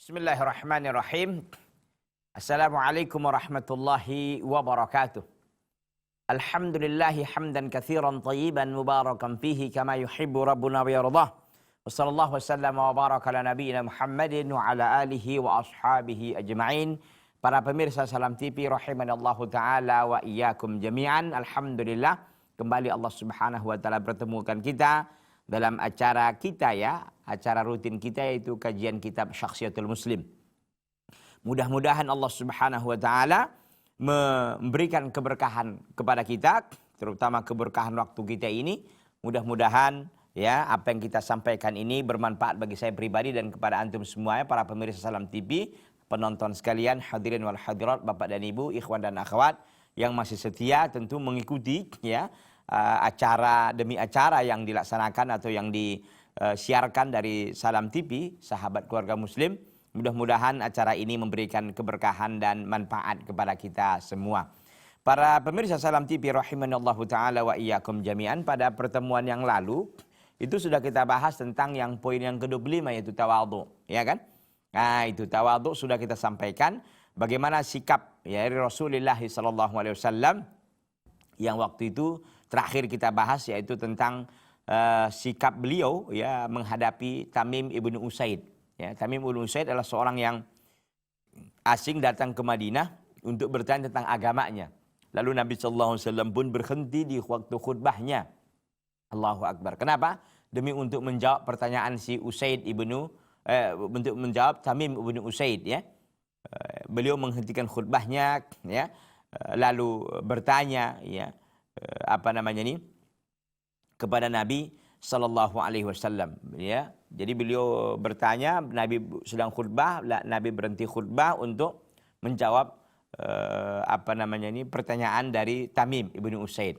Bismillahirrahmanirrahim. Assalamualaikum warahmatullahi wabarakatuh. Alhamdulillahi hamdan katsiran tayyiban mubarakan fihi kama yuhibbu rabbuna wa yardah. Wa sallallahu wasallam wa baraka ala nabiyyina Muhammadin wa ala alihi wa ashabihi ajma'in. Para pemirsa Salam TV rahimanallahu taala wa iyyakum jami'an. Alhamdulillah kembali Allah Subhanahu wa taala pertemukan kita dalam acara kita acara rutin kita yaitu kajian kitab Syakhsiyatul Muslim. Mudah-mudahan Allah Subhanahu wa taala memberikan keberkahan kepada kita, terutama keberkahan waktu kita ini. Mudah-mudahan apa yang kita sampaikan ini bermanfaat bagi saya pribadi dan kepada antum semuanya, para pemirsa Salam TV, penonton sekalian, hadirin wal hadirat, Bapak dan Ibu, ikhwan dan akhwat yang masih setia tentu mengikuti acara demi acara yang dilaksanakan atau yang disiarkan dari Salam TV, sahabat keluarga muslim. Mudah-mudahan acara ini memberikan keberkahan dan manfaat kepada kita semua. Para pemirsa Salam TV rahimanallahu taala wa iyyakum jami'an, pada pertemuan yang lalu itu sudah kita bahas tentang yang poin yang ke-25 yaitu tawadhu, ya kan? Nah, itu tawadhu sudah kita sampaikan bagaimana sikap dari Rasulullah sallallahu alaihi wasallam yang waktu itu terakhir kita bahas, yaitu tentang sikap beliau menghadapi Tamim ibnu Usaid. Tamim ibnu Usaid adalah seorang yang asing datang ke Madinah untuk bertanya tentang agamanya. Lalu Nabi SAW pun berhenti di waktu khutbahnya. Allahu Akbar. Kenapa? Demi untuk menjawab pertanyaan si Usaid ibnu untuk menjawab Tamim ibnu Usaid. Beliau menghentikan khutbahnya, lalu bertanya, kepada Nabi Sallallahu Alaihi Wasallam. Jadi beliau bertanya, Nabi sedang khutbah, Nabi berhenti khutbah untuk menjawab pertanyaan dari Tamim ibnu Usaid.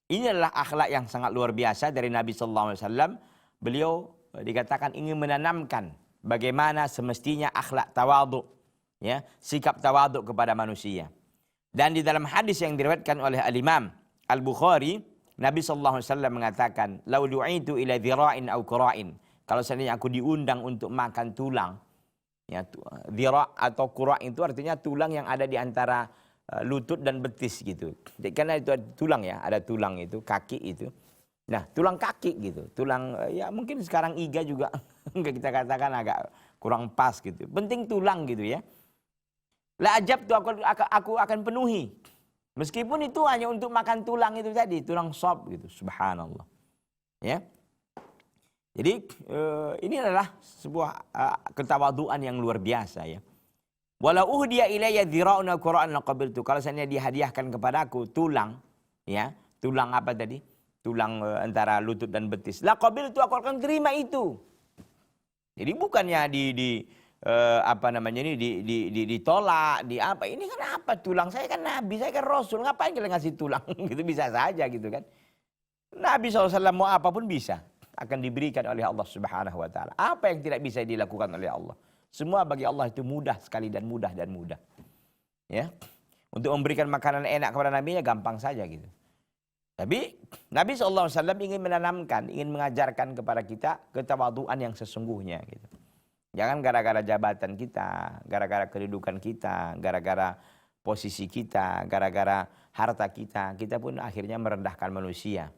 Ini adalah akhlak yang sangat luar biasa dari Nabi Sallallahu Alaihi Wasallam. Beliau dikatakan ingin menanamkan bagaimana semestinya akhlak tawadhu, sikap tawadhu kepada manusia. Dan di dalam hadis yang diriwayatkan oleh Al-Imam Al-Bukhari, Nabi SAW mengatakan, "Lau du'itu ila dhira'in au qura'in." Kalau seandainya aku diundang untuk makan tulang, dhira' atau qura' itu artinya tulang yang ada di antara lutut dan betis gitu. Karena itu ada tulang, ada tulang itu, kaki itu. Nah, tulang kaki gitu, tulang mungkin sekarang iga juga kita katakan agak kurang pas gitu. Penting tulang gitu ya. La ajab tuh aku akan penuhi. Meskipun itu hanya untuk makan tulang itu tadi, tulang sop gitu. Subhanallah. Jadi ini adalah sebuah ketawaduan yang luar biasa ya. Walau uhdiya ilayya dhira'un qura'an laqabiltu. Kalau seandainya dihadiahkan kepadaku tulang, tulang apa tadi? Tulang antara lutut dan betis. Laqabiltu, aku akan terima itu. Jadi bukannya ditolak, ini kan apa tulang, saya kan nabi, saya kan rasul, ngapain kalian ngasih tulang gitu, bisa saja gitu kan. Nabi SAW mau apapun bisa, akan diberikan oleh Allah Subhanahu wa taala. Apa yang tidak bisa dilakukan oleh Allah, semua bagi Allah itu mudah sekali dan mudah. Untuk memberikan makanan enak kepada nabinya gampang saja gitu. Tapi Nabi SAW ingin menanamkan, ingin mengajarkan kepada kita ketawaduan yang sesungguhnya gitu. Jangan gara-gara jabatan kita, gara-gara kedudukan kita, gara-gara posisi kita, gara-gara harta kita, kita pun akhirnya merendahkan manusia,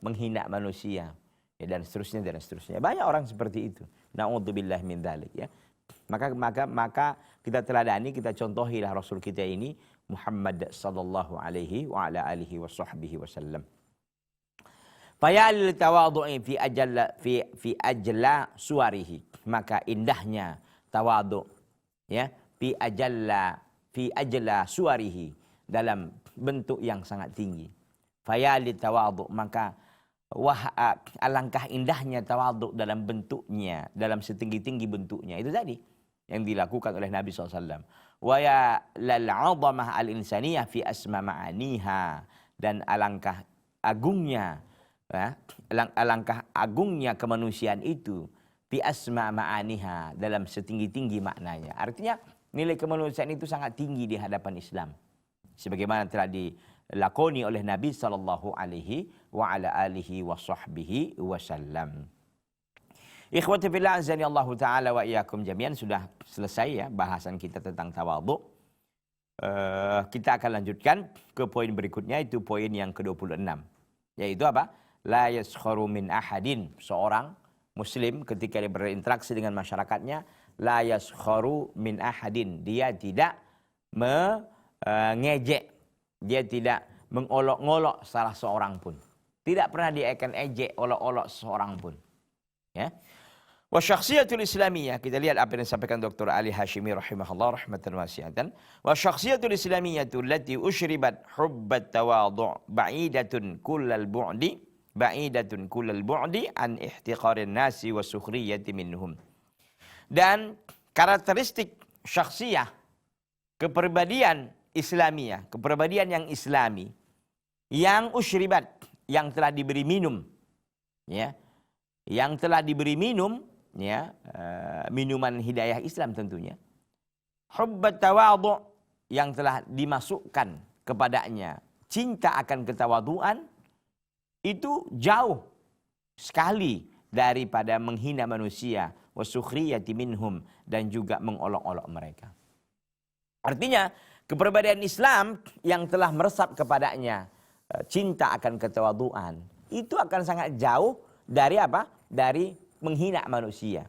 menghina manusia, dan seterusnya. Banyak orang seperti itu. Na'udzubillah min dzalik ya. Maka kita teladani, kita contohilah Rasul kita ini Muhammad sallallahu alaihi wa ala alihi wa sahbihi wasallam. Fayal tawadhu'i fi ajla suwarihi, maka indahnya tawadhu fi ajla suwarihi, dalam bentuk yang sangat tinggi. Fayal tawadhu, maka alangkah indahnya tawadhu dalam bentuknya, dalam setinggi-tinggi bentuknya. Itu tadi yang dilakukan oleh Nabi SAW. Wa ya lal 'azamah al-insaniyah fi asma ma'aniha, dan alangkah agungnya kemanusiaan itu fi asma ma'aniha, dalam setinggi-tinggi maknanya. Artinya nilai kemanusiaan itu sangat tinggi di hadapan Islam, sebagaimana telah dilakoni oleh Nabi sallallahu alaihi wa ala alihi wa sahbihi wasallam. Ikhwati fillah azani Allah taala wa iyyakum jami'an, sudah selesai ya bahasan kita tentang tawadhu. Kita akan lanjutkan ke poin berikutnya, itu poin yang ke-26. Yaitu apa? La yaskharu min ahadin. Seorang muslim ketika dia berinteraksi dengan masyarakatnya, la yaskharu min ahadin. Dia tidak mengejek, dia tidak mengolok-ngolok salah seorang pun. Tidak pernah dia akan ejek, olok-olok seorang pun. Ya. Wa syakhsiyatul islamiyah, kita lihat apa yang disampaikan Dr. Ali Hashimi rahimahullah rahmatan wasi'atan. Wa syakhsiyatul islamiyatu allati usyribat hubbat tawadhu' ba'idatun kullal bu'di an ihtiqarin nasi wa sukhriyati minhum. Dan karakteristik syakhsiyah, kepribadian islamiyah, kepribadian yang islami, yang usyribat, yang telah diberi minum, ya, yang telah diberi minum, ya, minuman hidayah Islam tentunya. Hubbat tawadhu', yang telah dimasukkan kepadanya cinta akan ketawaduan, itu jauh sekali daripada menghina manusia, wasukhriyati minhum, dan juga mengolok-olok mereka. Artinya kepribadian Islam yang telah meresap kepadanya cinta akan ketawaduan, itu akan sangat jauh dari apa? Dari menghina manusia,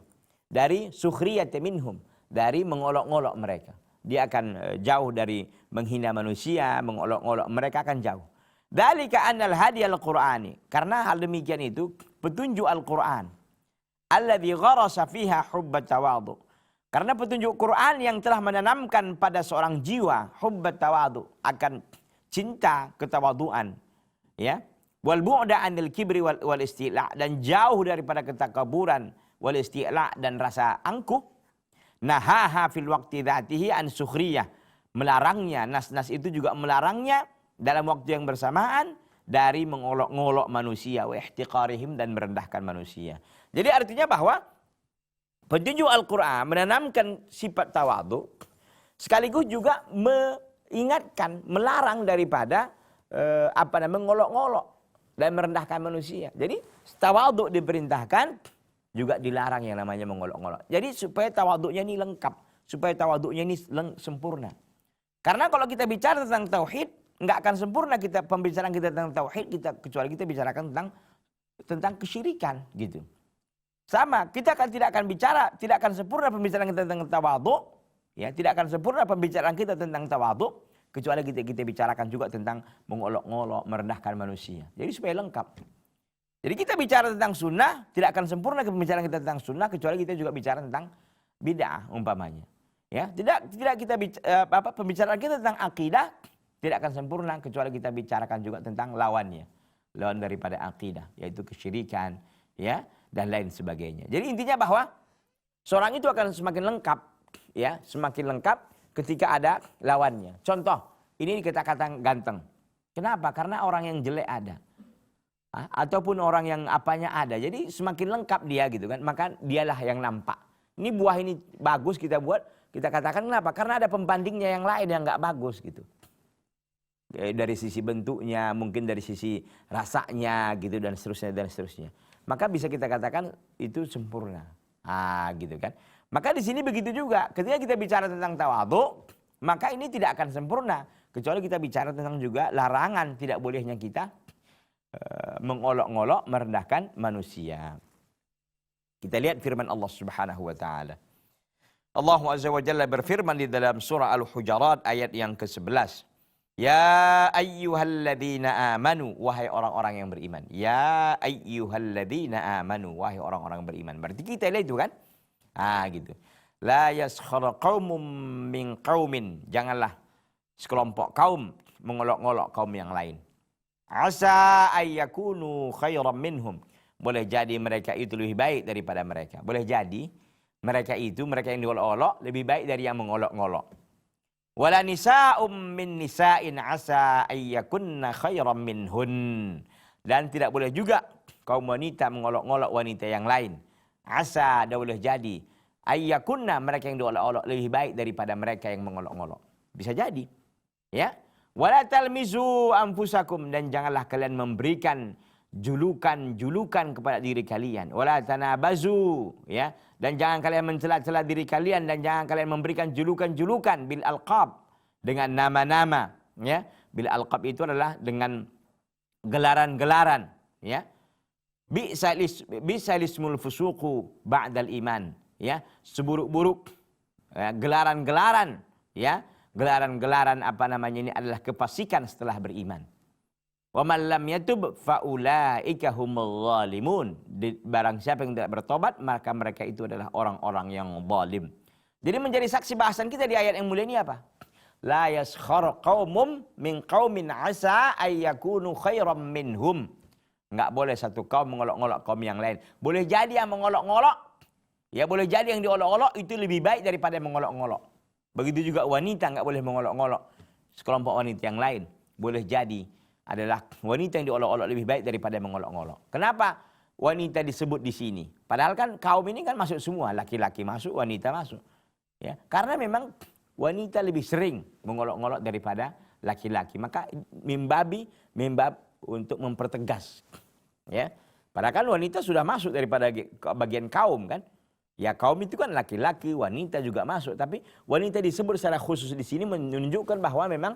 dari sukhriyati minhum, dari mengolok-olok mereka. Dia akan jauh dari menghina manusia, mengolok-olok mereka, akan jauh. Dzalika annal hadiyal qur'ani, karena hal demikian itu petunjuk Al-Qur'an, alladzi gharasa fiha hubbat tawadhu, karena petunjuk Quran yang telah menanamkan pada seorang jiwa hubbat tawadhu, akan cinta ketawaduan, ya, wal bu'da anil kibri wal isti'la, dan jauh daripada ketakaburan, wal isti'la, dan rasa angkuh. Nahaha fil waqti dzatihi an sukhriyah, melarangnya, nas-nas itu juga melarangnya dalam waktu yang bersamaan dari mengolok-ngolok manusia, wa ihtiqarihim, dan merendahkan manusia. Jadi artinya bahwa petunjuk Al-Quran menanamkan sifat tawadhu, sekaligus juga mengingatkan, melarang daripada mengolok-ngolok dan merendahkan manusia. Jadi tawadhu diperintahkan, juga dilarang yang namanya mengolok-ngolok. Jadi supaya tawadhunya ini lengkap, supaya tawadhunya ini sempurna. Karena kalau kita bicara tentang tauhid, nggak akan sempurna kita pembicaraan kita tentang tauhid, kecuali kita bicarakan tentang kesyirikan, gitu. Sama, kita tidak akan sempurna pembicaraan kita tentang tawadhu, ya, tidak akan sempurna pembicaraan kita tentang tawadhu kecuali kita bicarakan juga tentang mengolok-ngolok, merendahkan manusia. Jadi supaya lengkap. Jadi kita bicara tentang sunnah, tidak akan sempurna pembicaraan kita tentang sunnah kecuali kita juga bicara tentang bid'ah umpamanya. Ya, tidak kita pembicaraan kita tentang akidah tidak akan sempurna kecuali kita bicarakan juga tentang lawannya, lawan daripada akidah, yaitu kesyirikan, ya, dan lain sebagainya. Jadi intinya bahwa seorang itu akan semakin lengkap, ya, semakin lengkap ketika ada lawannya. Contoh, ini kita katakan ganteng. Kenapa? Karena orang yang jelek ada, ataupun orang yang apanya ada. Jadi semakin lengkap dia, gitu kan. Maka dialah yang nampak. Ini buah ini bagus kita buat, kita katakan kenapa? Karena ada pembandingnya yang lain yang nggak bagus, gitu. Dari sisi bentuknya, mungkin dari sisi rasanya, gitu, dan seterusnya dan seterusnya. Maka bisa kita katakan itu sempurna. Gitu kan. Maka di sini begitu juga. Ketika kita bicara tentang tawadhu, maka ini tidak akan sempurna kecuali kita bicara tentang juga larangan tidak bolehnya kita mengolok-ngolok, merendahkan manusia. Kita lihat firman Allah Subhanahu wa taala. Allah Azza wa Jalla berfirman di dalam surah Al-Hujurat ayat yang ke-11. Ya ayyuhalladzina amanu, wahai orang-orang yang beriman. Ya ayyuhalladzina amanu, wahai orang-orang yang beriman. Berarti kita lihat itu kan? Gitu. La yaskhar qaumun min qaumin, janganlah sekelompok kaum mengolok-ngolok kaum yang lain. Asa ayyakunu khairan minhum, boleh jadi mereka itu lebih baik daripada mereka. Boleh jadi mereka yang diolok-olok lebih baik dari yang mengolok-ngolok. Wala nisa'um min nisa'in asa ayyakunna khairan minhun, dan tidak boleh juga kaum wanita mengolok-ngolok wanita yang lain. Asa, dah boleh jadi ayyakunna, mereka yang diolok-olok lebih baik daripada mereka yang mengolok-ngolok. Bisa jadi, ya. Wala talmizu anfusakum, dan janganlah kalian memberikan julukan-julukan kepada diri kalian. Wala tanabazu, ya. Dan jangan kalian mencela-cela diri kalian dan jangan kalian memberikan julukan-julukan bil alqab, dengan nama-nama, ya. Bil alqab itu adalah dengan gelaran-gelaran, ya. Bi'salismul fusuqu ba'dal iman, ya. Seburuk-buruk gelaran-gelaran, ya. Gelaran-gelaran ini adalah kefasikan setelah beriman. Wa man lam yatub faulaika humul zalimun. Barang siapa yang tidak bertobat, maka mereka itu adalah orang-orang yang zalim. Jadi menjadi saksi bahasan kita di ayat yang mulia ini apa? La yaskhar qaumum min qaumin asa ay yakunu khairam minhum. Enggak boleh satu kaum mengolok-olok kaum yang lain. Boleh jadi yang mengolok-olok, ya boleh jadi yang diolok-olok itu lebih baik daripada mengolok-olok. Begitu juga wanita enggak boleh mengolok-olok sekelompok wanita yang lain. Boleh jadi adalah wanita yang diolok-olok lebih baik daripada mengolok-olok. Kenapa wanita disebut di sini? Padahal kan kaum ini kan masuk semua, laki-laki masuk, wanita masuk. Ya, karena memang wanita lebih sering mengolok-olok daripada laki-laki. Maka mimbab untuk mempertegas. Ya. Padahal kan wanita sudah masuk daripada bagian kaum kan. Ya kaum itu kan laki-laki, wanita juga masuk. Tapi wanita disebut secara khusus di sini menunjukkan bahwa memang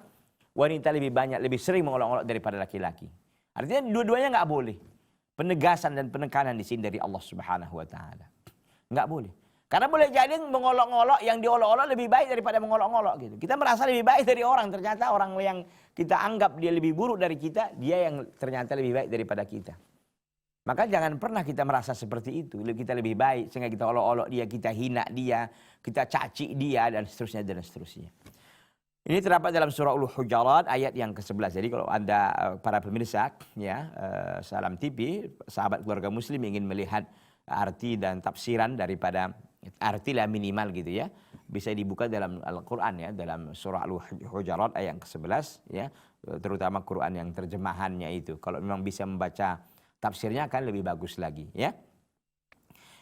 wanita lebih banyak, lebih sering mengolok-olok daripada laki-laki. Artinya dua-duanya nggak boleh. Penegasan dan penekanan di sini dari Allah Subhanahu Wa Taala. Nggak boleh. Karena boleh jadi mengolok-olok, yang diolok-olok lebih baik daripada mengolok-olok gitu. Kita merasa lebih baik dari orang, ternyata orang yang kita anggap dia lebih buruk dari kita, dia yang ternyata lebih baik daripada kita. Maka jangan pernah kita merasa seperti itu. Kita lebih baik sehingga kita olok-olok dia, kita hina dia, kita caci dia dan seterusnya dan seterusnya. Ini terdapat dalam surah Al-Hujurat ayat yang ke-11. Jadi kalau Anda para pemirsa ya Salam TV, sahabat keluarga muslim ingin melihat arti dan tafsiran daripada artilah minimal gitu ya, bisa dibuka dalam Al-Qur'an ya, dalam surah Al-Hujurat ayat yang ke-11 ya, terutama Quran yang terjemahannya itu. Kalau memang bisa membaca tafsirnya akan lebih bagus lagi ya.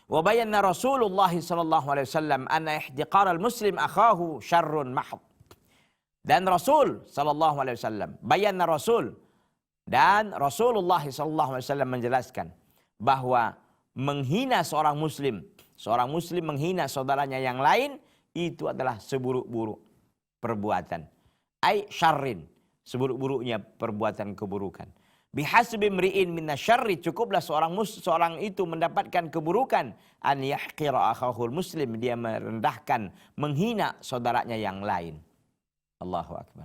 Wa bayyana Rasulullah sallallahu alaihi wasallam anna ihtiqar al-muslim akhahu syarrun mahd. Dan Rasul sallallahu alaihi wasallam, bayyana Rasul dan Rasulullah sallallahu alaihi wasallam menjelaskan bahwa menghina seorang muslim menghina saudaranya yang lain itu adalah seburuk-buruk perbuatan. Ai syarrin, seburuk-buruknya perbuatan keburukan. Bihasbi mri'in minasyarri, cukuplah seorang itu mendapatkan keburukan an yahqira akhahul muslim, dia merendahkan, menghina saudaranya yang lain. Allahu akbar.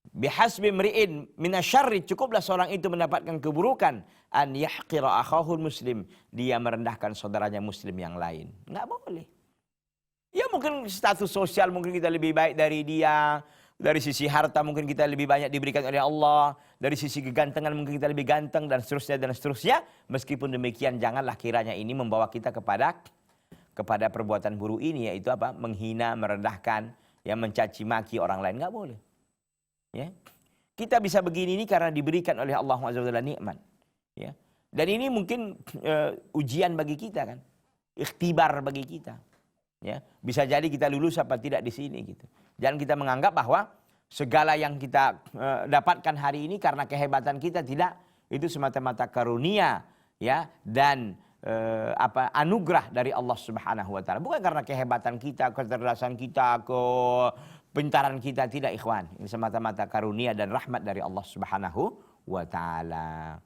Bihasbi mri'in minasyarri, cukuplah seorang itu mendapatkan keburukan an yahqira akhahul muslim, dia merendahkan saudaranya muslim yang lain. Enggak boleh. Ya mungkin status sosial mungkin kita lebih baik dari dia, dari sisi harta mungkin kita lebih banyak diberikan oleh Allah, dari sisi kegantengan mungkin kita lebih ganteng dan seterusnya dan seterusnya. Meskipun demikian janganlah kiranya ini membawa kita kepada perbuatan buruk ini, yaitu apa? Menghina, merendahkan, yang mencaci maki orang lain, nggak boleh. Ya, kita bisa begini ini karena diberikan oleh Allah SWT nikmat. Ya, dan ini mungkin ujian bagi kita kan, ikhtibar bagi kita. Ya, bisa jadi kita lulus apa tidak di sini gitu. Jangan kita menganggap bahwa segala yang kita dapatkan hari ini karena kehebatan kita, tidak. Itu semata-mata karunia ya dan anugerah dari Allah Subhanahu wa taala. Bukan karena kehebatan kita, kecerdasan kita, kepintaran kita, tidak ikhwan. Ini semata-mata karunia dan rahmat dari Allah Subhanahu wa taala.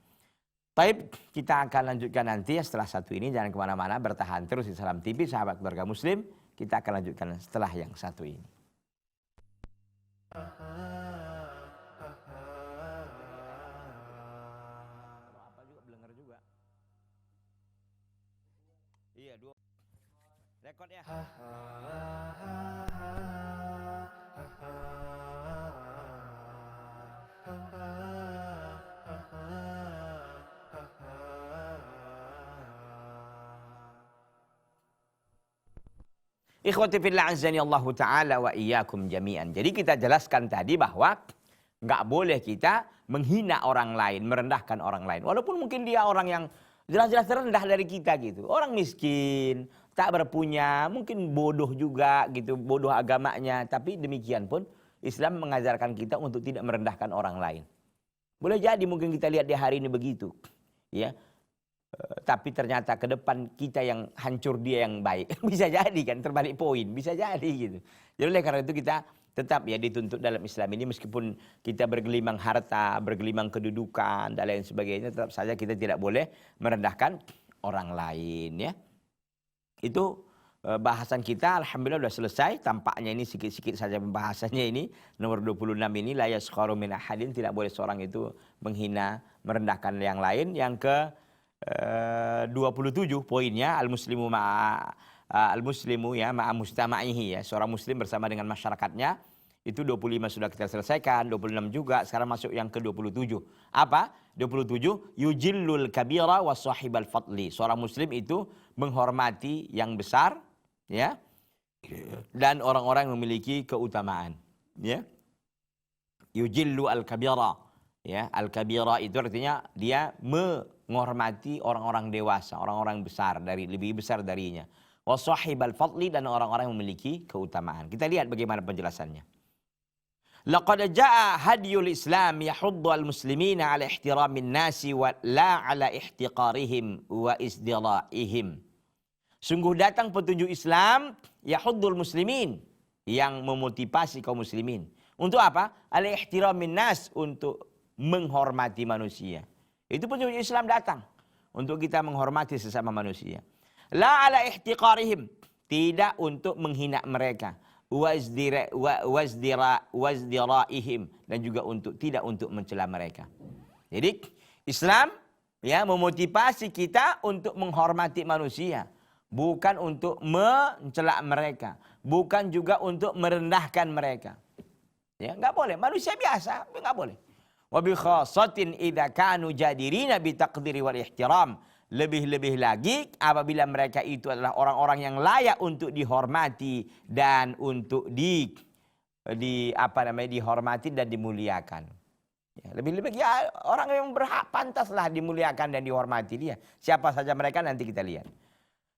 Baik, kita akan lanjutkan nanti ya setelah satu ini. Jangan kemana-mana, bertahan terus di Salam TV, sahabat keluarga muslim. Kita akan lanjutkan setelah yang satu ini. Apa juga belenger juga. Iya, dua. Rekod ya. Ikhwati fillah azani Allah Ta'ala wa iyyakum jami'an. Jadi kita jelaskan tadi bahwa nggak boleh kita menghina orang lain, merendahkan orang lain. Walaupun mungkin dia orang yang jelas-jelas rendah dari kita gitu. Orang miskin, tak berpunya, mungkin bodoh juga gitu, bodoh agamanya. Tapi demikian pun Islam mengajarkan kita untuk tidak merendahkan orang lain. Boleh jadi mungkin kita lihat di hari ini begitu. ya. Tapi ternyata ke depan kita yang hancur, dia yang baik. Bisa jadi kan, terbalik poin, bisa jadi gitu. Jadi oleh karena itu kita tetap ya dituntut dalam Islam ini, meskipun kita bergelimang harta, bergelimang kedudukan dan lain sebagainya, tetap saja kita tidak boleh merendahkan orang lain ya. Itu bahasan kita alhamdulillah sudah selesai. Tampaknya ini sikit-sikit saja pembahasannya ini. Nomor 26 ini, la yaskharu min ahadin, tidak boleh seorang itu menghina, merendahkan yang lain. Yang ke 27 poinnya, al-muslimu ya ma'a mujtama'ihi ya, seorang muslim bersama dengan masyarakatnya. Itu 25 sudah kita selesaikan, 26 juga. Sekarang masuk yang ke 27. Apa? 27, yujillul kabira wa sahibal fadli. Seorang muslim itu menghormati yang besar ya, dan orang-orang yang memiliki keutamaan ya. Yujillu al-kabira ya, al-kabira itu artinya dia menghormati orang-orang dewasa, orang-orang besar, lebih besar darinya. Wa sahibal fadli, dan orang-orang yang memiliki keutamaan. Kita lihat bagaimana penjelasannya. Laqad jaa hadiyul Islam yahuddu al-muslimina ala ihtiramin nasi wa la ala ihtiqarihim wa isdira'ihim. Sungguh datang petunjuk Islam yahuddul muslimin, yang memotivasi kaum muslimin. Untuk apa? Ala ihtiramin nas, untuk menghormati manusia. Itu petunjuk Islam datang untuk kita menghormati sesama manusia. La ala ihtiqarihim, tidak untuk menghina mereka. Wazdira'ihim, dan juga tidak untuk mencela mereka. Jadi Islam ya memotivasi kita untuk menghormati manusia, bukan untuk mencela mereka, bukan juga untuk merendahkan mereka. Ya, enggak boleh, manusia biasa, enggak boleh. Wa bi khassatin idza kanu jadirina bi taqdiri wal ihtiram. Lebih-lebih lagi apabila mereka itu adalah orang-orang yang layak untuk dihormati dan untuk dihormati dan dimuliakan. Ya, lebih-lebih ya orang yang berhak, pantaslah dimuliakan dan dihormati dia. Siapa saja mereka nanti kita lihat.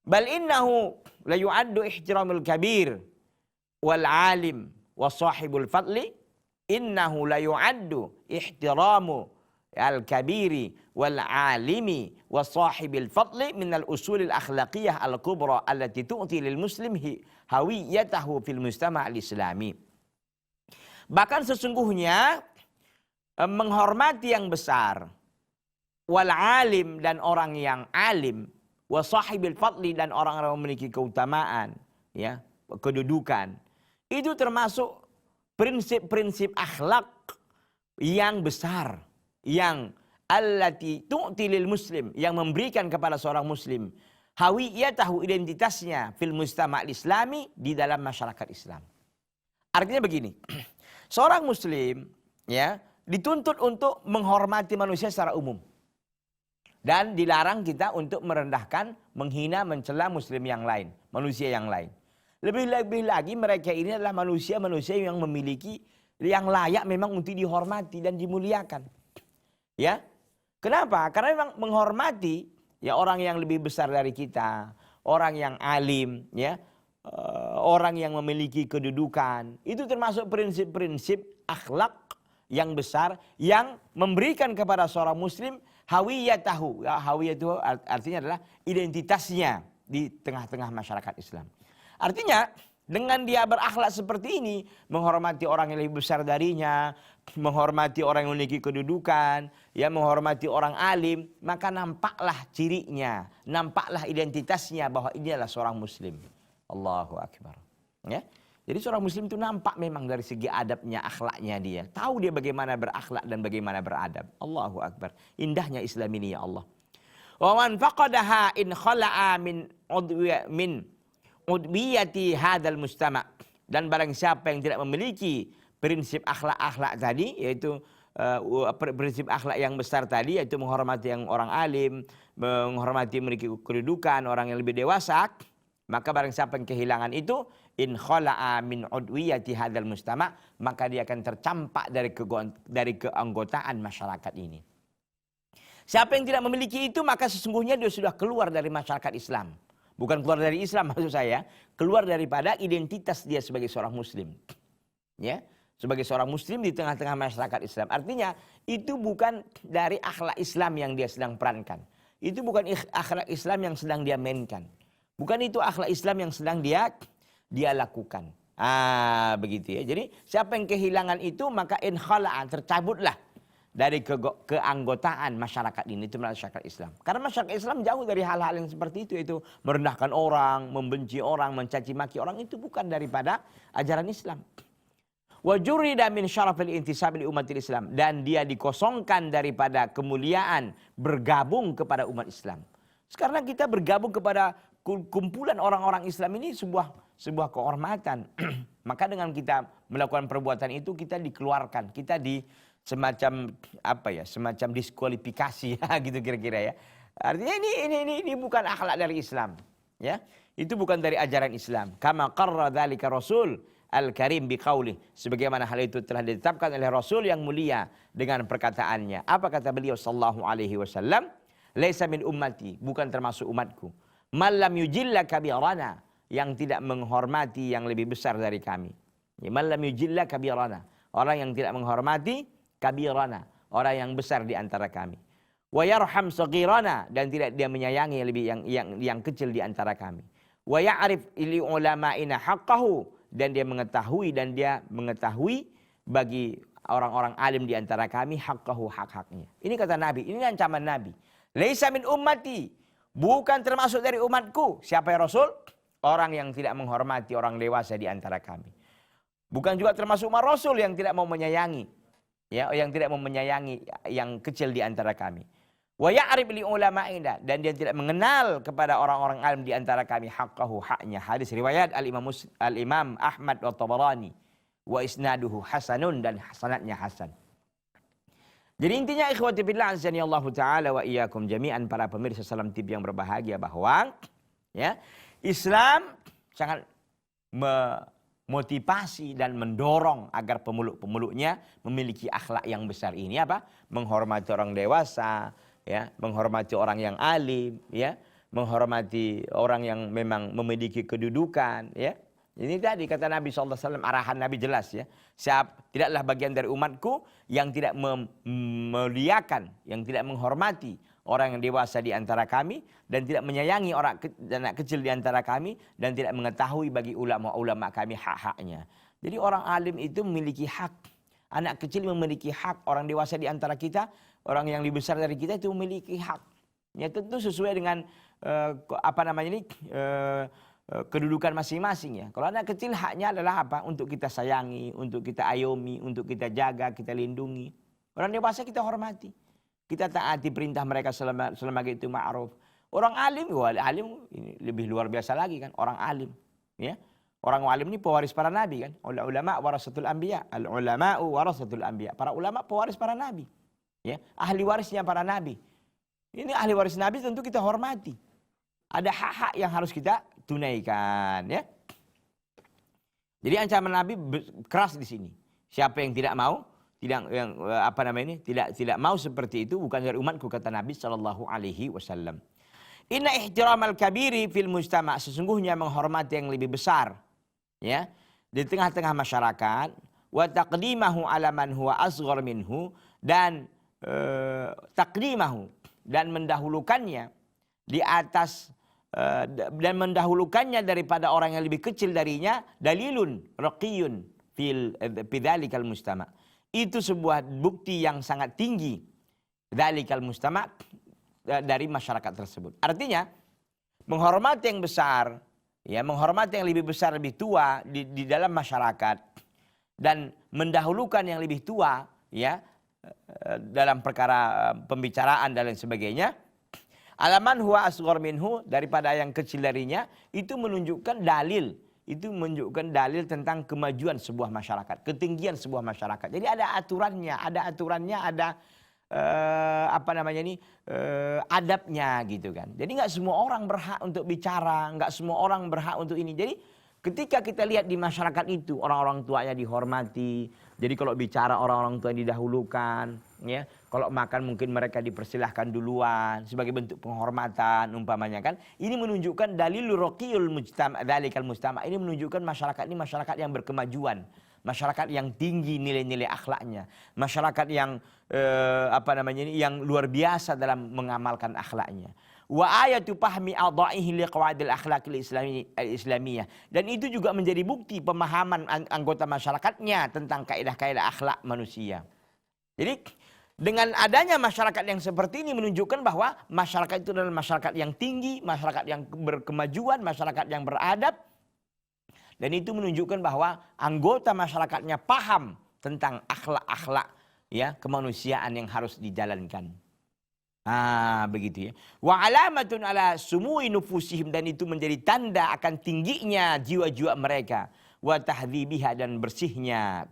Bal innahu la yu'addu ihtiramul kabir wal alim wa sahibul fadli, innahu la yu'addu ihtiramu al-kabiri wal-alimi wa sahibil fadli minal usulil akhlaqiyah al-kubra allati tu'ti lil muslim hawiyatahu fil mujtama' al-islami. Bahkan sesungguhnya menghormati yang besar, wal-alim, dan orang yang alim, wa sahibil fadli, dan orang-orang yang memiliki keutamaan ya, kedudukan, itu termasuk prinsip-prinsip akhlak yang besar, yang allati tu'ti lil muslim, yang memberikan kepada seorang muslim hawiyatahu, identitasnya, fil mujtama' al-islami, di dalam masyarakat Islam. Artinya begini, seorang muslim ya dituntut untuk menghormati manusia secara umum, dan dilarang kita untuk merendahkan, menghina, mencela muslim yang lain, manusia yang lain. Lebih-lebih lagi mereka ini adalah manusia-manusia yang memiliki, yang layak memang untuk dihormati dan dimuliakan. Ya, kenapa? Karena memang menghormati ya orang yang lebih besar dari kita, orang yang alim, ya, orang yang memiliki kedudukan, itu termasuk prinsip-prinsip akhlak yang besar yang memberikan kepada seorang muslim hawiyatahu. Ya, hawiyatahu artinya adalah identitasnya di tengah-tengah masyarakat Islam. Artinya dengan dia berakhlak seperti ini, menghormati orang yang lebih besar darinya, menghormati orang yang memiliki kedudukan, ya, menghormati orang alim, maka nampaklah cirinya, nampaklah identitasnya bahwa ini adalah seorang muslim. Allahu Akbar. Ya. Jadi seorang muslim itu nampak memang dari segi adabnya, akhlaknya dia. Tahu dia bagaimana berakhlak dan bagaimana beradab. Allahu Akbar. Indahnya Islam ini ya Allah. Wa man faqadaha in khala'a min udbiyati hadzal mujtama', dan barang siapa yang tidak memiliki prinsip akhlak-akhlak tadi, yaitu prinsip akhlak yang besar tadi, yaitu menghormati yang orang alim, menghormati memiliki kedudukan, orang yang lebih dewasa, maka barang siapa yang kehilangan itu, in khala'a min udwiyati hadzal mujtama', maka dia akan tercampak dari keanggotaan masyarakat ini. Siapa yang tidak memiliki itu, maka sesungguhnya dia sudah keluar dari masyarakat Islam. Bukan keluar dari Islam maksud saya, keluar daripada identitas dia sebagai seorang muslim. Ya, sebagai seorang muslim di tengah-tengah masyarakat Islam. Artinya itu bukan dari akhlak Islam yang dia sedang perankan. itu bukan akhlak Islam yang sedang dia mainkan. Bukan itu akhlak Islam yang sedang dia lakukan. Begitu ya. Jadi siapa yang kehilangan itu maka inkhala'a, tercabutlah dari keanggotaan masyarakat ini, itu masyarakat Islam. Karena masyarakat Islam jauh dari hal-hal yang seperti itu merendahkan orang, membenci orang, mencaci maki orang, itu bukan daripada ajaran Islam. Wa jurida min syarafil intisab li umatil Islam, dan dia dikosongkan daripada kemuliaan bergabung kepada umat Islam. Sekarang kita bergabung kepada kumpulan orang-orang Islam ini sebuah kehormatan. Maka dengan kita melakukan perbuatan itu kita dikeluarkan, kita semacam semacam diskualifikasi gitu kira-kira ya. Artinya ini bukan akhlak dari Islam, ya. Itu bukan dari ajaran Islam. Kama qarra dzalika Rasul Al-Karim biqaulih, sebagaimana hal itu telah ditetapkan oleh Rasul yang mulia dengan perkataannya. Apa kata beliau sallallahu alaihi wasallam? Laisa min ummati, bukan termasuk umatku. Man lam yujilla kabirana, yang tidak menghormati yang lebih besar dari kami. Man lam yujilla kabirana, orang yang tidak menghormati kabirana, orang yang besar di antara kami. Wa yarham saghirana, dan tidak dia menyayangi yang kecil di antara kami. Wa ya'rif li ulama'ina haqqahu, dan dia mengetahui bagi orang-orang alim di antara kami haqqahu, hak-haknya. Ini kata Nabi, ini ancaman Nabi. Laisa min ummati, bukan termasuk dari umatku. Siapa ya Rasul? Orang yang tidak menghormati orang dewasa di antara kami. Bukan juga termasuk umat Rasul yang tidak mau menyayangi, ya, yang tidak mau menyayangi yang kecil di antara kami. Wa ya'rif li ulama'ina, dan dia tidak mengenal kepada orang-orang alim di antara kami haqqahu, haknya. Hadis riwayat Al-Imam Ahmad wa Tabarani wa isnaduhu hasanun, dan sanadnya hasan. Jadi intinya ikhwati fillah azani Allah taala wa iyyakum jami'an, para pemirsa Salam TV yang berbahagia, bahwa ya, Islam sangat memotivasi dan mendorong agar pemeluk-pemeluknya memiliki akhlak yang besar ini, apa? Menghormati orang dewasa, ya, menghormati orang yang alim, ya, menghormati orang yang memang memiliki kedudukan, ya. Ini tadi kata Nabi SAW, arahan Nabi jelas ya. Tidaklah bagian dari umatku yang tidak memuliakan, yang tidak menghormati orang yang dewasa di antara kami, dan tidak menyayangi anak kecil di antara kami, dan tidak mengetahui bagi ulama-ulama kami hak-haknya. Jadi orang alim itu memiliki hak, anak kecil memiliki hak, orang dewasa di antara kita, orang yang lebih besar dari kita itu memiliki hak. Ya tentu sesuai dengan kedudukan masing-masing ya. Kalau anak kecil haknya adalah apa? Untuk kita sayangi, untuk kita ayomi, untuk kita jaga, kita lindungi. Orang dewasa kita hormati. Kita taati perintah mereka selama itu ma'ruf. Orang alim, alim ini lebih luar biasa lagi kan, orang alim, ya. Orang alim ini pewaris para nabi kan. Ulama warasatul anbiya, al ulama'u warasatul anbiya. Para ulama pewaris para nabi. Ya, ahli warisnya para nabi. Ini ahli waris nabi tentu kita hormati. Ada hak-hak yang harus kita tunaikan, ya. Jadi ancaman Nabi keras di sini. Siapa yang tidak mau, tidak mau seperti itu, bukan dari umatku, kata Nabi sallallahu alaihi wasallam. Inna ihtiramal kabiri fil mujtama', sesungguhnya menghormati yang lebih besar, ya, di tengah-tengah masyarakat, wa taqdimahu ala man huwa asghar minhu, dan taqdimahu, dan mendahulukannya di atas dan mendahulukannya daripada orang yang lebih kecil darinya, dalilun raqiyun fil bidzalikal mujtama'. Itu sebuah bukti yang sangat tinggi dzalikal mujtama' dari masyarakat tersebut. Artinya menghormati yang besar, ya, menghormati yang lebih besar, lebih tua di dalam masyarakat, dan mendahulukan yang lebih tua, ya, dalam perkara pembicaraan dan lain sebagainya, alaman huwa asghar minhu, daripada yang kecil darinya, itu menunjukkan dalil, itu menunjukkan dalil tentang kemajuan sebuah masyarakat, ketinggian sebuah masyarakat. Jadi ada aturannya, ada adabnya gitu kan. Jadi nggak semua orang berhak untuk bicara, nggak semua orang berhak untuk ini. Jadi Ketika kita lihat di masyarakat itu orang-orang tuanya dihormati, jadi kalau bicara orang-orang tua didahulukan, ya. Kalau makan mungkin mereka dipersilahkan duluan sebagai bentuk penghormatan umpamanya kan. Ini menunjukkan dalil raqiyul mujtama, dalikal mujtama. Ini menunjukkan masyarakat ini masyarakat yang berkemajuan, masyarakat yang tinggi nilai-nilai akhlaknya, masyarakat yang yang luar biasa dalam mengamalkan akhlaknya. Wa ayatu fahmi adha'ihi liqawaidil akhlaqil islamiyah, dan itu juga menjadi bukti pemahaman anggota masyarakatnya tentang kaidah-kaidah akhlak manusia. Jadi dengan adanya masyarakat yang seperti ini menunjukkan bahwa masyarakat itu adalah masyarakat yang tinggi, masyarakat yang berkemajuan, masyarakat yang beradab, dan itu menunjukkan bahwa anggota masyarakatnya paham tentang akhlak-akhlak, ya, kemanusiaan yang harus dijalankan. Begitu ya. Wa alamatun ala sumui nufusihim, dan itu menjadi tanda akan tingginya jiwa-jiwa mereka, wa tahdhibiha, dan bersihnya,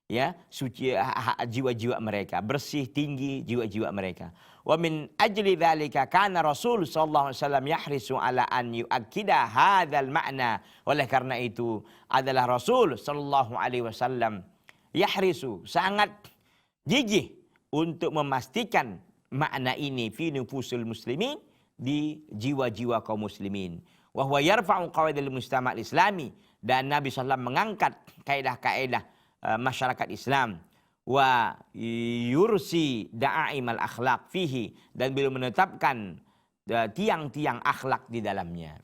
ya, suci jiwa-jiwa mereka, bersih tinggi jiwa-jiwa mereka. Wa min ajli dzalika kana Rasul sallallahu alaihi wasallam yahrisu ala an yuakkida hadzal ma'na. Oleh karena itu adalah Rasul sallallahu alaihi wasallam yahrisu, sangat gigih untuk memastikan makna ini fi nufusul muslimin, di jiwa-jiwa kaum muslimin. Wa huwa yarfa'u qawaidil mujtama' al-islami, dan Nabi sallallahu mengangkat kaidah-kaidah masyarakat Islam. Wa yursi da'aimal akhlaq fihi, dan beliau menetapkan tiang-tiang akhlak di dalamnya.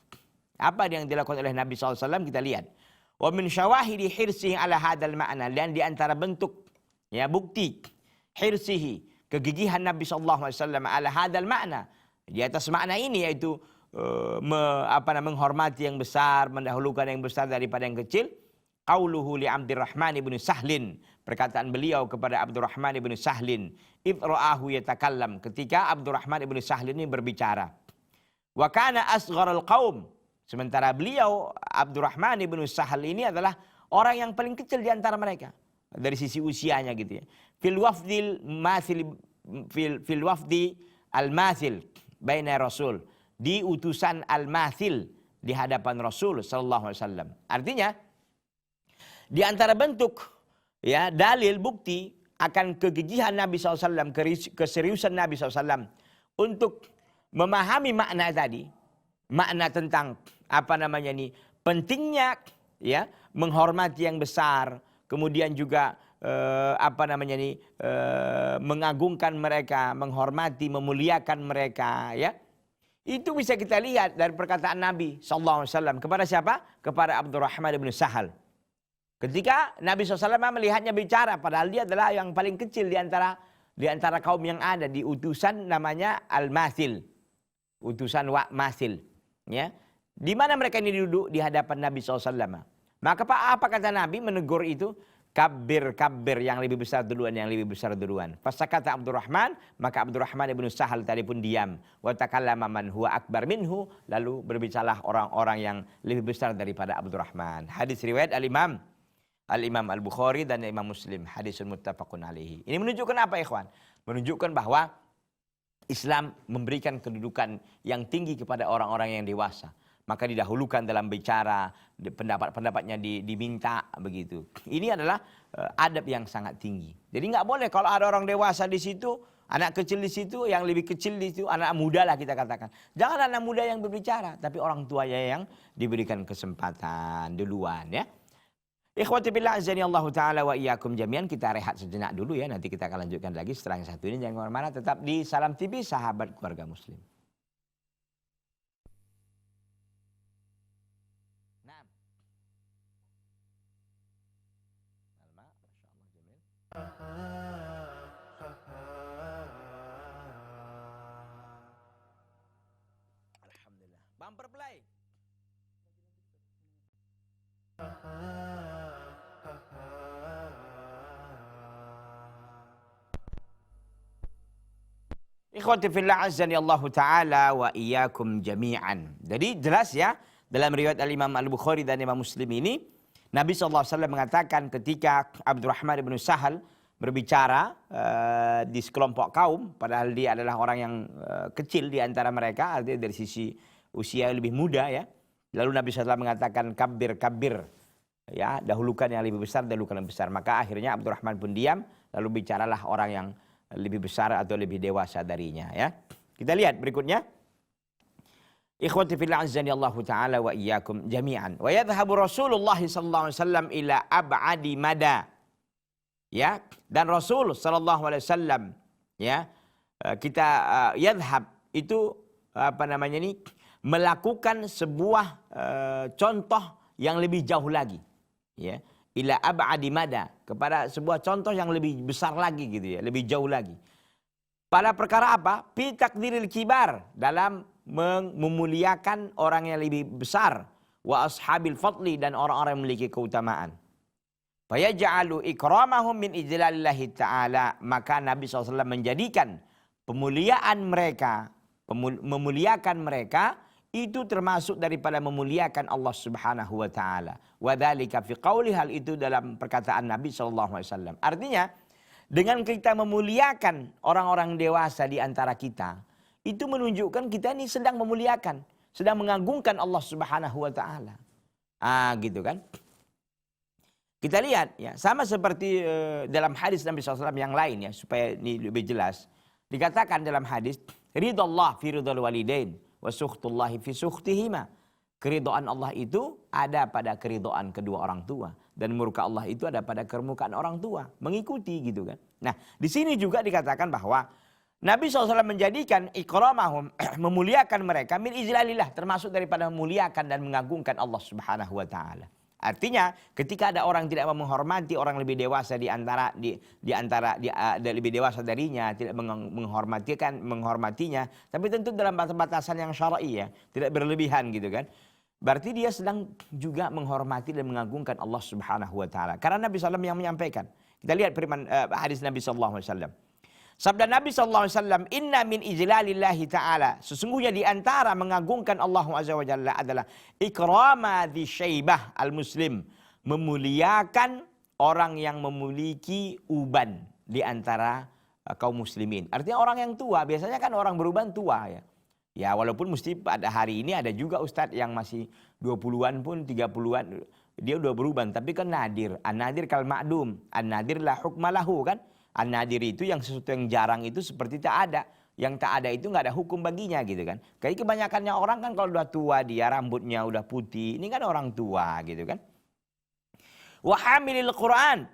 Apa yang dilakukan oleh Nabi SAW kita lihat. Wa min syawahidi hirsihi ala hadzal ma'na, dan di antara bentuk, ya, bukti hirsihi, kegigihan Nabi SAW ala hadzal ma'na, di atas makna ini, yaitu menghormati yang besar, mendahulukan yang besar daripada yang kecil. Qauluhu li Abdurrahman ibn Sahlin, perkataan beliau kepada Abdurrahman ibn Sahlin, idh ra'ahu yatakallam, ketika Abdurrahman ibn Sahlin ini berbicara. Wa kana asgharul qaum, sementara beliau Abdurrahman ibn Sahl ini adalah orang yang paling kecil di antara mereka dari sisi usianya gitu ya. Fil wafdi al-mathil baina Rasul, di utusan al-mathil di hadapan Rasul sallallahu alaihi wasallam. Artinya di antara bentuk, ya, dalil bukti akan kegigihan Nabi SAW, keseriusan Nabi SAW untuk memahami makna tadi, makna tentang pentingnya, ya, menghormati yang besar, kemudian juga mengagungkan mereka, menghormati, memuliakan mereka, ya. Itu bisa kita lihat dari perkataan Nabi SAW kepada siapa? Kepada Abdurrahman bin Sahal. Ketika Nabi SAW melihatnya bicara, padahal dia adalah yang paling kecil di antara kaum yang ada, di utusan namanya Al-Mathil, utusan Mathil, ya. Di mana mereka ini duduk di hadapan Nabi SAW. Maka apa kata Nabi menegur itu? Kabir, yang lebih besar duluan, yang lebih besar duluan. Fasakata Abdurrahman, maka Abdurrahman ibn Sahal tadi pun diam. Wa takallama man huwa akbar minhu, lalu berbicaralah orang-orang yang lebih besar daripada Abdurrahman. Hadis riwayat Al-Imam Al-Bukhari dan Imam Muslim, hadisun muttafaqun alaihi. Ini menunjukkan apa, ikhwan? Menunjukkan bahwa Islam memberikan kedudukan yang tinggi kepada orang-orang yang dewasa. Maka didahulukan dalam bicara, pendapat-pendapatnya diminta, begitu. Ini adalah adab yang sangat tinggi. Jadi nggak boleh kalau ada orang dewasa di situ, anak kecil di situ, yang lebih kecil di situ, anak muda lah kita katakan. Jangan anak muda yang berbicara, tapi orang tuanya yang diberikan kesempatan duluan, ya. Ikhwati billah azani Allah taala wa iyyakum jami'an, kita rehat sejenak dulu ya, nanti kita akan lanjutkan lagi setelah yang satu ini. Jangan kemana-mana, tetap di Salam TV, sahabat keluarga muslim. Alhamdulillah. Bumper play. Ikhwati fillah azani Allah taala wa iyyakum jami'an. Jadi jelas ya, dalam riwayat Al-Imam Al-Bukhari dan Imam Muslim ini, Nabi SAW mengatakan ketika Abdurrahman bin Sahal berbicara di sekelompok kaum, padahal dia adalah orang yang kecil di antara mereka, artinya dari sisi usia lebih muda ya. Lalu Nabi SAW mengatakan kabir, kabir. Ya, dahulukan yang lebih besar, dahulukan yang besar. Maka akhirnya Abdurrahman pun diam, lalu bicaralah orang yang lebih besar atau lebih dewasa darinya. Ya, kita lihat berikutnya. Ikhwati fillah azani Allah taala wa iyyakum jami'an. Wa yadhhabu Rasulullah sallallahu alaihi wasallam ila ab'adi mada. Ya, dan Rasul sallallahu alaihi wasallam ya, kita yadhhab itu apa namanya ini, melakukan sebuah contoh yang lebih jauh lagi. Ya, ila ab'adi mada, kepada sebuah contoh yang lebih besar lagi gitu ya, lebih jauh lagi. Pada perkara apa? Fi takdiril kibar, dalam memuliakan orang yang lebih besar, wa ashabil fadli, dan orang-orang yang memiliki keutamaan. Fayaj'alu ikramahum min ijlalillahi ta'ala, maka Nabi SAW menjadikan pemuliaan mereka, memuliakan mereka itu termasuk daripada memuliakan Allah Subhanahu wa taala. Wa dzalika fi qauli, hal itu dalam perkataan Nabi sallallahu alaihi wasallam. Artinya, dengan kita memuliakan orang-orang dewasa di antara kita, itu menunjukkan kita ini sedang memuliakan, sedang mengagungkan Allah Subhanahu wa taala. Gitu kan? Kita lihat ya, sama seperti dalam hadis Nabi SAW yang lain ya, supaya ini lebih jelas. Dikatakan dalam hadis, ridallah fi ridal walidain wa sukhtullahi fi sukhtihima. Keridhaan Allah itu ada pada keridhaan kedua orang tua, dan murka Allah itu ada pada kemurkaan orang tua. Mengikuti gitu kan. Nah, di sini juga dikatakan bahwa Nabi SAW menjadikan ikramahum, memuliakan mereka, min ijlalillah, termasuk daripada memuliakan dan mengagungkan Allah Subhanahu wa taala. Artinya, ketika ada orang tidak menghormati orang lebih dewasa di antara lebih dewasa darinya, tidak menghormatinya, tapi tentu dalam batasan yang syar'i ya, tidak berlebihan gitu kan. Berarti dia sedang juga menghormati dan mengagungkan Allah Subhanahu wa taala. Karena Nabi SAW yang menyampaikan. Kita lihat firman hadis Nabi sallallahu alaihi wasallam. Sabda Nabi sallallahu alaihi wasallam, "Inna min ijlalillahi ta'ala." Sesungguhnya di antara mengagungkan Allah Azza wa Jalla adalah ikrama dzi syaibah al-muslim, memuliakan orang yang memiliki uban di antara kaum muslimin. Artinya orang yang tua, biasanya kan orang beruban tua ya. Ya, walaupun mesti pada hari ini ada juga ustadz yang masih 20-an pun 30-an dia udah beruban, tapi kan nadir. An-nadir kal ma'dum, an-nadir la hukma lahu kan? An-nadir itu yang sesuatu yang jarang itu seperti tak ada. Yang tak ada itu nggak ada hukum baginya gitu kan. Kayak kebanyakannya orang kan kalau udah tua, dia rambutnya udah putih, ini kan orang tua gitu kan. Wa hamilil Qur'an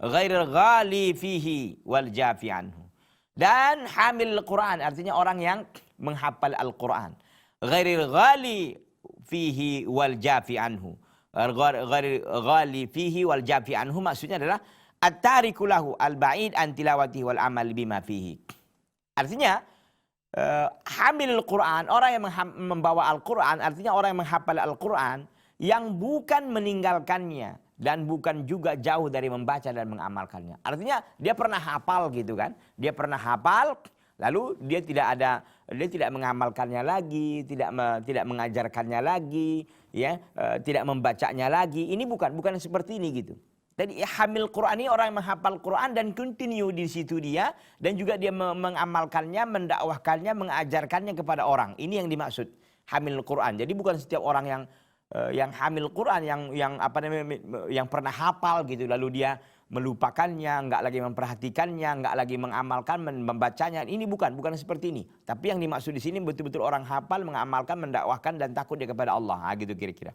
ghairil ghali fihi wal jafi anhu. Dan hamil Quran artinya orang yang menghafal Al-Quran. Ghairil ghali fihi wal jafi anhu. Ghairil ghali fihi wal jafi anhu maksudnya adalah at-tariku lahu al-ba'id an tilawatihi wal amal bima fihi. Artinya hamil Al-Quran, orang yang membawa Al-Quran, artinya orang yang menghafal Al-Quran yang bukan meninggalkannya dan bukan juga jauh dari membaca dan mengamalkannya. Artinya dia pernah hafal gitu kan. Dia pernah hafal, lalu dia tidak mengamalkannya lagi, tidak mengajarkannya lagi, ya, tidak membacanya lagi. Ini bukan seperti ini gitu. Jadi hamil Quran ini orang yang menghafal Quran dan continue di situ dia, dan juga dia mengamalkannya, mendakwahkannya, mengajarkannya kepada orang. Ini yang dimaksud hamil Quran. Jadi bukan setiap orang yang hamil Quran yang pernah hafal gitu lalu dia melupakannya, nggak lagi memperhatikannya, nggak lagi mengamalkan, membacanya. Ini bukan seperti ini. Tapi yang dimaksud di sini betul-betul orang hafal, mengamalkan, mendakwahkan dan takut dia kepada Allah. Gitu kira-kira.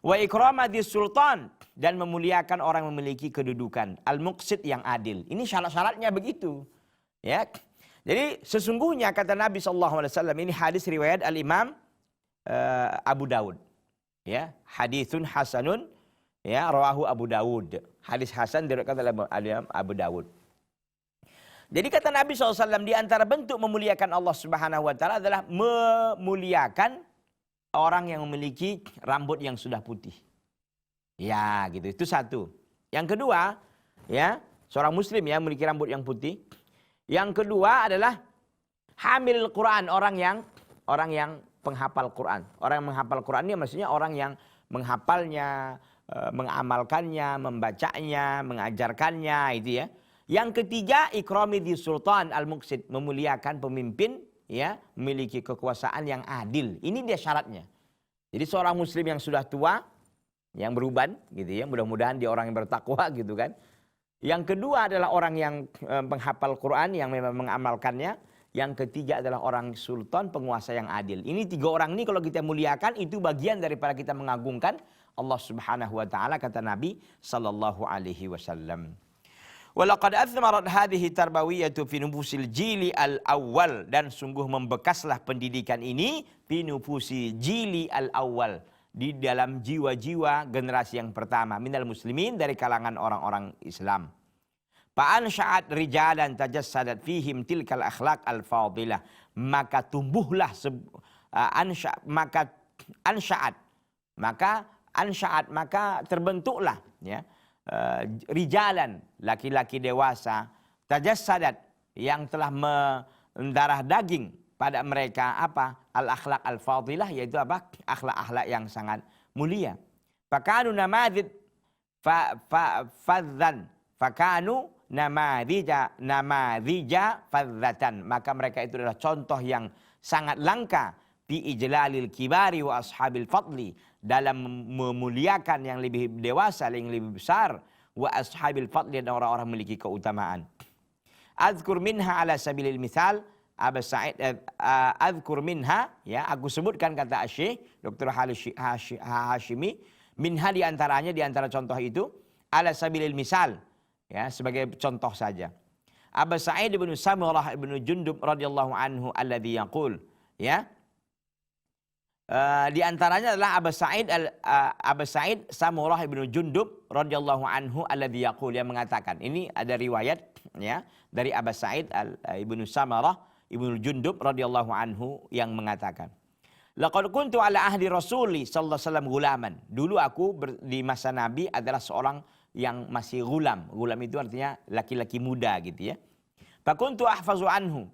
Wa ikramati sultan, dan memuliakan orang memiliki kedudukan. Al-muqsid, yang adil. Ini syarat-syaratnya begitu. Ya. Jadi sesungguhnya kata Nabi SAW, ini hadis riwayat Al-Imam Abu Dawud. Ya, haditsun hasanun, ya, rawahu Abu Dawud. Hadis hasan diriwayatkan oleh Al-Imam Abu Dawud. Jadi kata Nabi SAW, di antara bentuk memuliakan Allah Subhanahu wa taala adalah memuliakan orang yang memiliki rambut yang sudah putih. Ya, gitu. Itu satu. Yang kedua, ya, seorang muslim ya memiliki rambut yang putih. Yang kedua adalah hamil Quran, orang yang penghafal Quran. Orang yang menghafal Quran ini maksudnya orang yang menghafalnya, mengamalkannya, membacanya, mengajarkannya, itu ya. Yang ketiga, ikrami di sultan al-muqsid, memuliakan pemimpin, ya, memiliki kekuasaan yang adil. Ini dia syaratnya. Jadi seorang muslim yang sudah tua, yang beruban gitu ya, mudah-mudahan dia orang yang bertakwa gitu kan. Yang kedua adalah orang yang menghafal Quran, yang memang mengamalkannya. Yang ketiga adalah orang sultan, penguasa yang adil. Ini 3 orang ini kalau kita muliakan, itu bagian daripada kita mengagungkan Allah Subhanahu wa taala, kata Nabi sallallahu alaihi wasallam. Walaqad athmarat hadhihi tarbawiyatu fi nufusil jili al-awwal, dan sungguh membekaslah pendidikan ini fi nufusi jili al-awwal, di dalam jiwa-jiwa generasi yang pertama, minal muslimin, dari kalangan orang-orang Islam. Fa'ansha'at rijalan tajassadat fihim tilkal akhlaq al-fadilah, maka tumbuhlah maka terbentuklah ya, rijalan, laki-laki dewasa, tajassadat, yang telah mendarah daging pada mereka apa? Al-akhlaq al-fadilah, yaitu apa? Akhlak-akhlak yang sangat mulia. Fakanu namadzid fadzan, fakanu namadzija fadzatan, maka mereka itu adalah contoh yang sangat langka fi ijlalil kibari wa ashabil fadli, dalam memuliakan yang lebih dewasa, yang lebih besar, wa ashabil fadli, dan orang-orang memiliki keutamaan. Azkur minha ala sabilil mithal, Aba Sa'id, azkur minha, ya, aku sebutkan, kata Syekh Dr. Hashimi, minha, di antara contoh itu, ala sabilil misal, ya, sebagai contoh saja. Aba Sa'id bin Samurah bin Jundub radhiyallahu anhu alladhi yaqul, ya. Di antaranya adalah Aba Sa'id Samurah bin Jundub radhiyallahu anhu alladhi yaqul, yang mengatakan, ini ada riwayat ya dari Aba Sa'id bin Samurah bin Jundub radhiyallahu anhu yang mengatakan, laqad kuntu ala ahdi Rasuli sallallahu alaihi wasallam gulaman. Dulu aku di masa Nabi adalah seorang yang masih gulam. Gulam itu artinya laki-laki muda gitu ya. Fakuntu ahfazu anhu.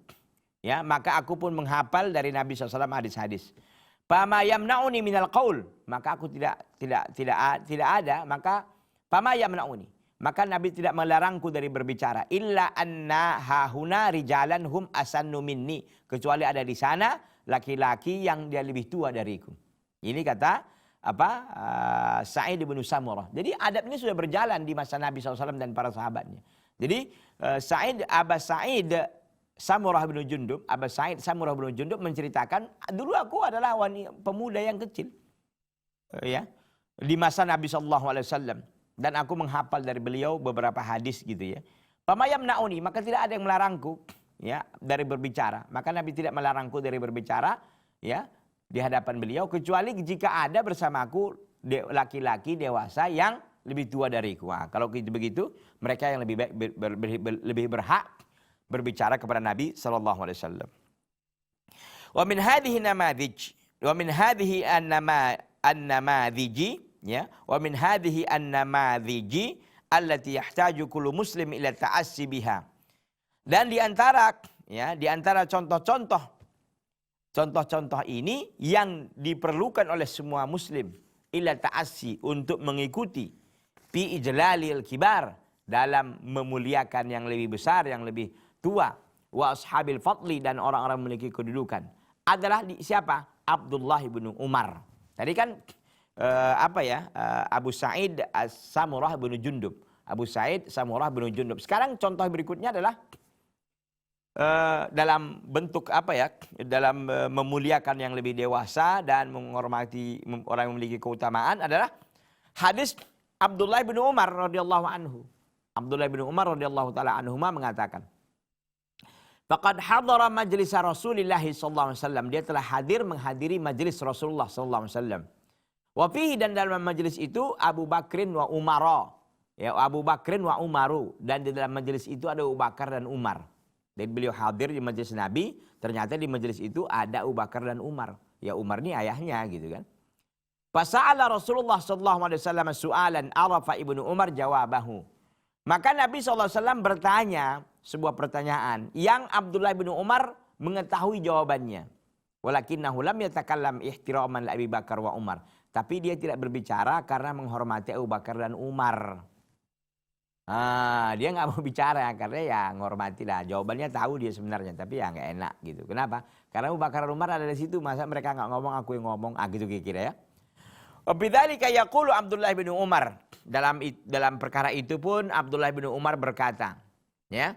Ya, maka aku pun menghafal dari Nabi SAW hadis-hadis. Fama yamna'uni minal qaul, maka aku tidak ada, maka fama yamna'uni, maka Nabi tidak melarangku dari berbicara, illa anna hahuna rijalan hum asannu minni, kecuali ada di sana laki-laki yang dia lebih tua dariku. Ini kata Sa'id bin Samurah. Jadi adab ini sudah berjalan di masa Nabi SAW dan para sahabatnya. Jadi Aba Sa'id Samurah bin Jundub, Aba Sa'id Samurah bin Jundub menceritakan, dulu aku adalah pemuda yang kecil, ya, di masa Nabi SAW, dan aku menghafal dari beliau beberapa hadis gitu ya. Pamayam nauni, maka tidak ada yang melarangku ya dari berbicara. Maka Nabi tidak melarangku dari berbicara ya di hadapan beliau, kecuali jika ada bersamaku laki-laki dewasa yang lebih tua dariku. Nah, kalau begitu, mereka yang lebih berhak berbicara kepada Nabi sallallahu alaihi wasallam. Wa min hadhihi namadhij, wa min hadhihi an-namadhiji, ya, wa min hadhihi an-namadhiji allati yahtaju kullu muslim ila ta'assi biha. Dan di antara contoh-contoh ini yang diperlukan oleh semua muslim ila ta'assi, untuk mengikuti fi ijlalil kibar, dalam memuliakan yang lebih besar, yang lebih tua, wa ashabil fadli, dan orang-orang memiliki kedudukan, adalah siapa? Abdullah bin Umar. Tadi kan Abu Sa'id Samurah bin Jundub. Abu Sa'id Samurah bin Jundub. Sekarang contoh berikutnya adalah dalam bentuk dalam memuliakan yang lebih dewasa dan menghormati orang yang memiliki keutamaan, adalah hadis Abdullah bin Umar radhiyallahu anhu. Abdullah bin Umar radhiyallahu taala anhuma mengatakan, faqad hadara majlis Rasulillah sallallahu alaihi wasallam, dia telah menghadiri majlis Rasulullah sallallahu alaihi wasallam. Wa fihi, dan dalam majlis itu Abu Bakrin wa Umara, ya, Abu Bakrin wa Umaru, dan di dalam majlis itu ada Abu Bakar dan Umar. Dan beliau hadir di majlis Nabi, ternyata di majlis itu ada Abu Bakar dan Umar. Ya, Umar ini ayahnya gitu kan. Fasa'ala Rasulullah sallallahu alaihi wasallam su'alan arafa ibnu Umar jawabahu. Maka Nabi SAW bertanya sebuah pertanyaan yang Abdullah bin Umar mengetahui jawabannya. Walakinnahu lam yatakallam ihtiraman li Abi Bakar wa Umar. Tapi dia tidak berbicara karena menghormati Abu Bakar dan Umar. Dia nggak mau bicara karena ya menghormati lah. Jawabannya tahu dia sebenarnya, tapi ya nggak enak gitu. Kenapa? Karena Abu Bakar dan Umar ada di situ, masa mereka nggak ngomong, aku yang ngomong, gitu kira-kira ya. Wa bidzalika yaqulu Abdullah bin Umar. Dalam perkara itu pun Abdullah bin Umar berkata, ya.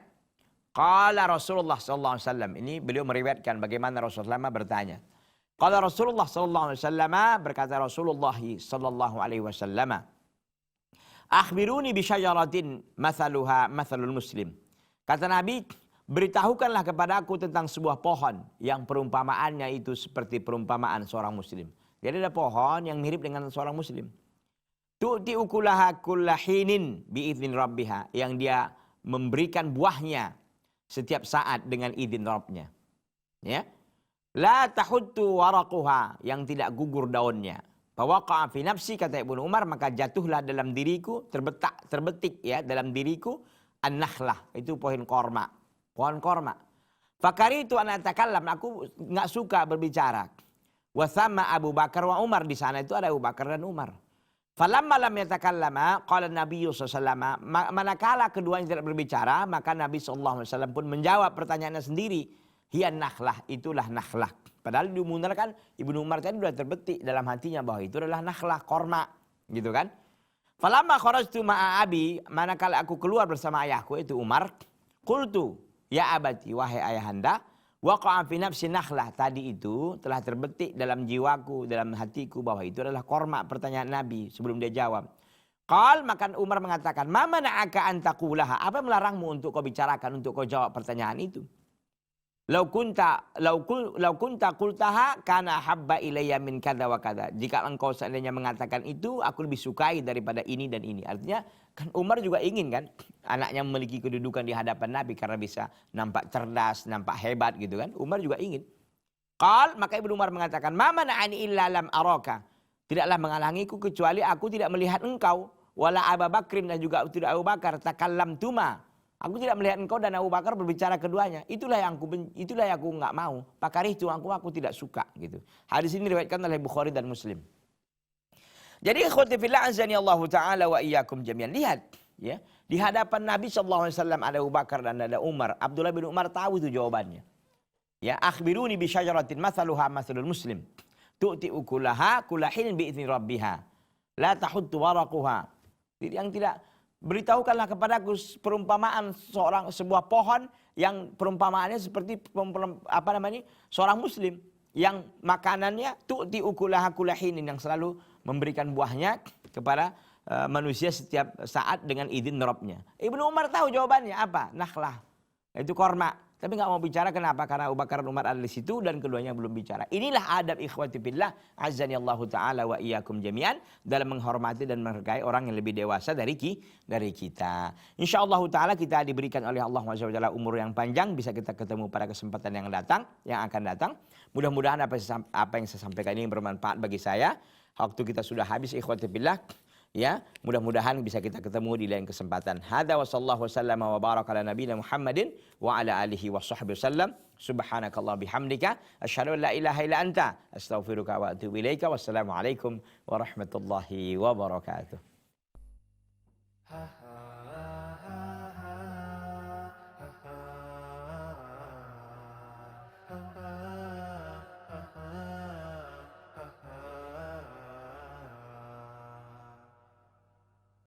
Qala Rasulullah sallallahu alaihi wasallam. Ini beliau meriwayatkan bagaimana Rasulullah bertanya. Qala Rasulullah sallallahu alaihi wasallam, berkata Rasulullah sallallahu alaihi wasallam, akhbiruni bi syajaratin mathaluha mathalul muslim. Kata Nabi, beritahukanlah kepada aku tentang sebuah pohon yang perumpamaannya itu seperti perumpamaan seorang muslim. Jadi ada pohon yang mirip dengan seorang muslim. Tu'ti ukulaha kullahinin biidzin rabbiha, yang dia memberikan buahnya setiap saat dengan izin Rabbnya. Ya. La tahuttu waraquha, yang tidak gugur daunnya. Fawaqa'a fi nafsi, kata Ibnu Umar, maka jatuhlah dalam diriku, terbetik ya dalam diriku an-nakhlah, itu pohon korma. Pohon korma. Fakaritu an atakallam, aku enggak suka berbicara. Wa thamma Abu Bakar wa Umar, di sana itu ada Abu Bakar dan Umar. Falamma lam yatakallama qala Nabi sallallahu alaihi wasallam, manakala keduanya tidak berbicara, maka Nabi sallallahu alaihi wasallam pun menjawab pertanyaannya sendiri, hiya nakhlah, itulah nakhlah. Padahal diumumkan Ibnu Umar tadi sudah terbetik dalam hatinya bahwa itu adalah nakhlah, korma, gitu kan? Falamma kharajtu ma'a abi, manakala aku keluar bersama ayahku itu Umar, qultu ya abati, wahai ayahanda, waqa'a fi nafsi nakhlah, tadi itu telah terbetik dalam jiwaku, dalam hatiku bahwa itu adalah korma, pertanyaan Nabi sebelum dia jawab. Qal, maka Umar mengatakan, ma mana'aka an taqulaha, apa yang melarangmu untuk kau bicarakan, untuk kau jawab pertanyaan itu? Lau kunta qultaha kana habba ilayya min kadza wa kadza. Jika engkau seandainya mengatakan itu, aku lebih sukai daripada ini dan ini. Artinya kan Umar juga ingin kan anaknya memiliki kedudukan di hadapan Nabi karena bisa nampak cerdas, nampak hebat gitu kan. Umar juga ingin. Qal, maka Ibnu Umar mengatakan, "Ma mana'ani illa lam araka." Tidaklah menghalangiku kecuali aku tidak melihat engkau, wala Abu Bakrin, dan juga tidak Abu Bakar, takallamtuma. Aku tidak melihat engkau dan Abu Bakar berbicara keduanya. Itulah yang aku enggak mau. Pakarih itu aku tidak suka gitu. Hadis ini diriwayatkan oleh Bukhari dan Muslim. Jadi ikhwati fillah azani Allah taala wa iyyakum jami'an. Lihat ya, di hadapan Nabi sallallahu alaihi wasallam ada Abu Bakar dan ada Umar. Abdullah bin Umar tahu itu jawabannya. Ya, akhbiruni bi syajaratin mathaluha mathalul muslim. Tu'ti ukulaha kullahin bi idzni rabbiha. La tahuttu waraquha. Yang tidak, beritahukanlah kepadaku perumpamaan sebuah pohon yang perumpamaannya seperti seorang muslim yang makanannya tu'ti ukulaha kullahinin, yang selalu memberikan buahnya kepada manusia setiap saat dengan izin Rabbnya. Ibnu Umar tahu jawabannya apa? Nakhlah. Itu korma. Tapi nggak mau bicara, kenapa? Karena Abu Bakar dan Umar ada di situ dan keduanya belum bicara. Inilah adab ikhwati billah azani Allah taala wa iyyakum jami'an dalam menghormati dan menghargai orang yang lebih dewasa dari kita. Insyaallah taala kita diberikan oleh Allah Subhanahu wa taala umur yang panjang, bisa kita ketemu pada kesempatan yang akan datang. Mudah-mudahan apa yang saya sampaikan ini bermanfaat bagi saya. Waktu kita sudah habis ikhwati billah. Ya, mudah-mudahan bisa kita ketemu di lain kesempatan. Hadza wa sallallahu wasallama wa baraka ala nabiyina Muhammadin wa ala alihi wa sahbihi wasallam. Subhanakallah bihamdika asyhadu an la ilaha illa anta astaghfiruka wa atubu ilaika. Wassalamu alaikum warahmatullahi wabarakatuh.